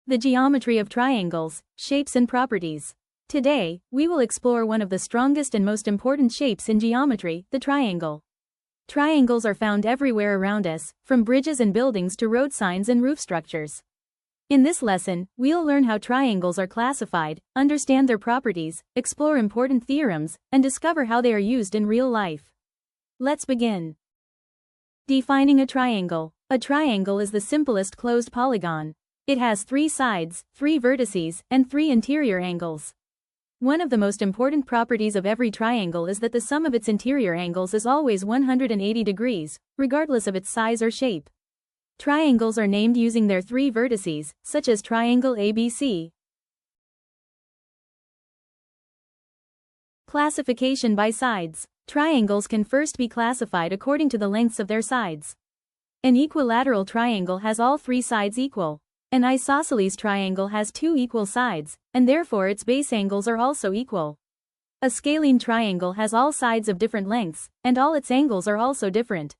The geometry of triangles, shapes and properties. Today, we will explore one of the strongest and most important shapes in geometry, the triangle. Triangles are found everywhere around us, from bridges and buildings to road signs and roof structures. In this lesson, we'll learn how triangles are classified, understand their properties, explore important theorems, and discover how they are used in real life. Let's begin. Defining a triangle. A triangle is the simplest closed polygon. It has 3 sides, 3 vertices, and 3 interior angles. One of the most important properties of every triangle is that the sum of its interior angles is always 180 degrees, regardless of its size or shape. Triangles are named using their 3 vertices, such as triangle ABC. Classification by sides. Triangles can first be classified according to the lengths of their sides. An equilateral triangle has all 3 sides equal. An isosceles triangle has 2 equal sides, and therefore its base angles are also equal. A scalene triangle has all sides of different lengths, and all its angles are also different.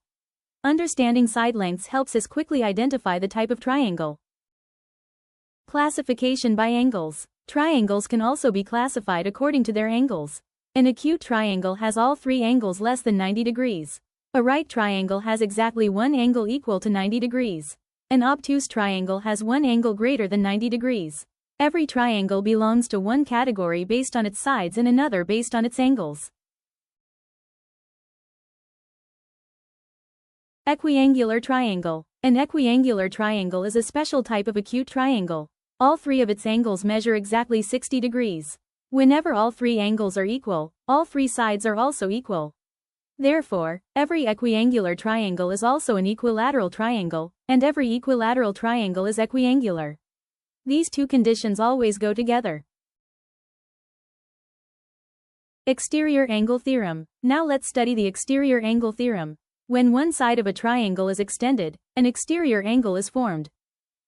Understanding side lengths helps us quickly identify the type of triangle. Classification by angles. Triangles can also be classified according to their angles. An acute triangle has all 3 angles less than 90 degrees. A right triangle has exactly 1 angle equal to 90 degrees. An obtuse triangle has 1 angle greater than 90 degrees. Every triangle belongs to one category based on its sides and another based on its angles. Equiangular triangle. An equiangular triangle is a special type of acute triangle. All 3 of its angles measure exactly 60 degrees. Whenever all 3 angles are equal, all 3 sides are also equal. Therefore, every equiangular triangle is also an equilateral triangle, and every equilateral triangle is equiangular. These 2 conditions always go together. Exterior Angle Theorem. Now let's study the Exterior Angle Theorem. When one side of a triangle is extended, an exterior angle is formed.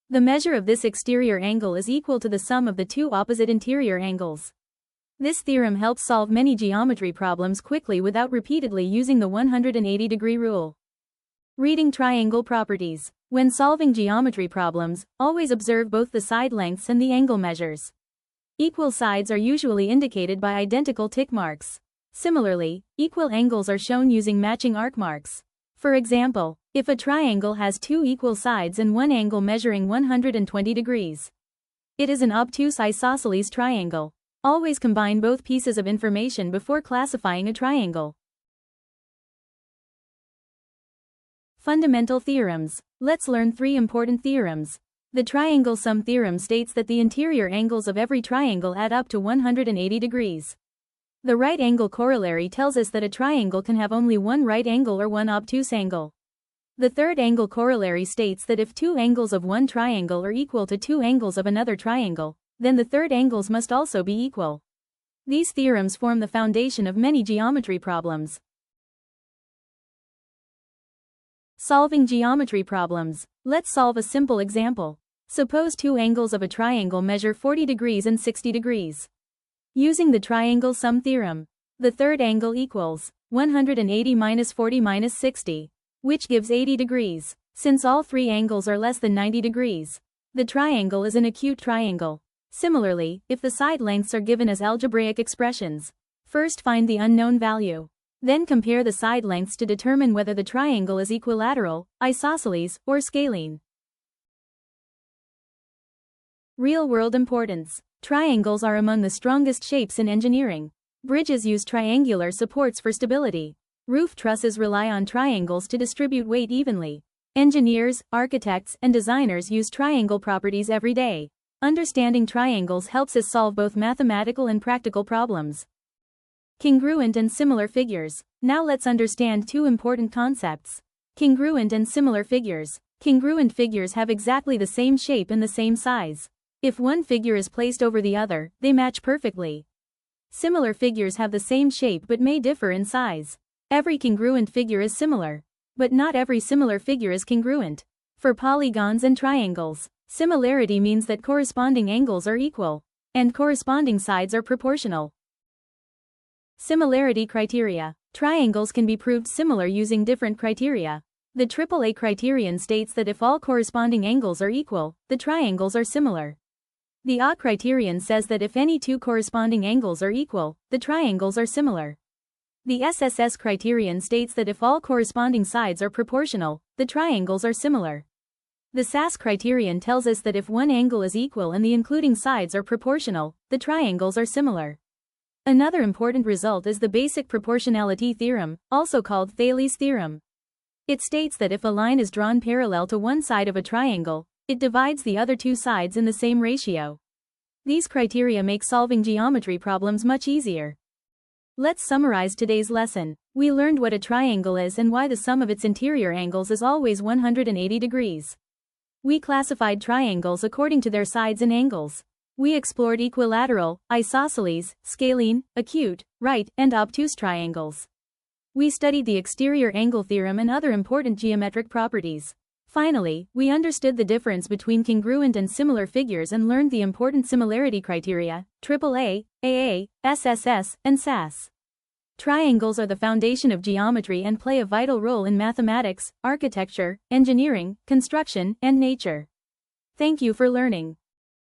The measure of this exterior angle is equal to the sum of the 2 opposite interior angles. This theorem helps solve many geometry problems quickly without repeatedly using the 180-degree rule. Reading triangle properties. When solving geometry problems, always observe both the side lengths and the angle measures. Equal sides are usually indicated by identical tick marks. Similarly, equal angles are shown using matching arc marks. For example, if a triangle has 2 equal sides and one angle measuring 120 degrees, it is an obtuse isosceles triangle. Always combine both pieces of information before classifying a triangle. Fundamental theorems. Let's learn 3 important theorems. The triangle sum theorem states that the interior angles of every triangle add up to 180 degrees. The right angle corollary tells us that a triangle can have only one right angle or one obtuse angle. The third angle corollary states that if 2 angles of one triangle are equal to 2 angles of another triangle, then the third angles must also be equal. These theorems form the foundation of many geometry problems. Solving geometry problems. Let's solve a simple example. Suppose 2 angles of a triangle measure 40 degrees and 60 degrees. Using the triangle sum theorem, the third angle equals 180 minus 40 minus 60, which gives 80 degrees. Since all 3 angles are less than 90 degrees, the triangle is an acute triangle. Similarly, if the side lengths are given as algebraic expressions, first find the unknown value. Then compare the side lengths to determine whether the triangle is equilateral, isosceles, or scalene. Real-world importance. Triangles are among the strongest shapes in engineering. Bridges use triangular supports for stability. Roof trusses rely on triangles to distribute weight evenly. Engineers, architects, and designers use triangle properties every day. Understanding triangles helps us solve both mathematical and practical problems. Congruent and similar figures. Now let's understand 2 important concepts. Congruent and similar figures. Congruent figures have exactly the same shape and the same size. If one figure is placed over the other, they match perfectly. Similar figures have the same shape but may differ in size. Every congruent figure is similar, but not every similar figure is congruent. For polygons and triangles, similarity means that corresponding angles are equal, and corresponding sides are proportional. Similarity criteria. Triangles can be proved similar using different criteria. The AAA criterion states that if all corresponding angles are equal, the triangles are similar. The A criterion says that if any two corresponding angles are equal, the triangles are similar. The SSS criterion states that if all corresponding sides are proportional, the triangles are similar. The SAS criterion tells us that if one angle is equal and the including sides are proportional, the triangles are similar. Another important result is the basic proportionality theorem, also called Thales' theorem. It states that if a line is drawn parallel to one side of a triangle, it divides the other two sides in the same ratio. These criteria make solving geometry problems much easier. Let's summarize today's lesson. We learned what a triangle is and why the sum of its interior angles is always 180 degrees. We classified triangles according to their sides and angles. We explored equilateral, isosceles, scalene, acute, right, and obtuse triangles. We studied the exterior angle theorem and other important geometric properties. Finally, we understood the difference between congruent and similar figures and learned the important similarity criteria, AAA, AA, SSS, and SAS. Triangles are the foundation of geometry and play a vital role in mathematics, architecture, engineering, construction, and nature. Thank you for learning.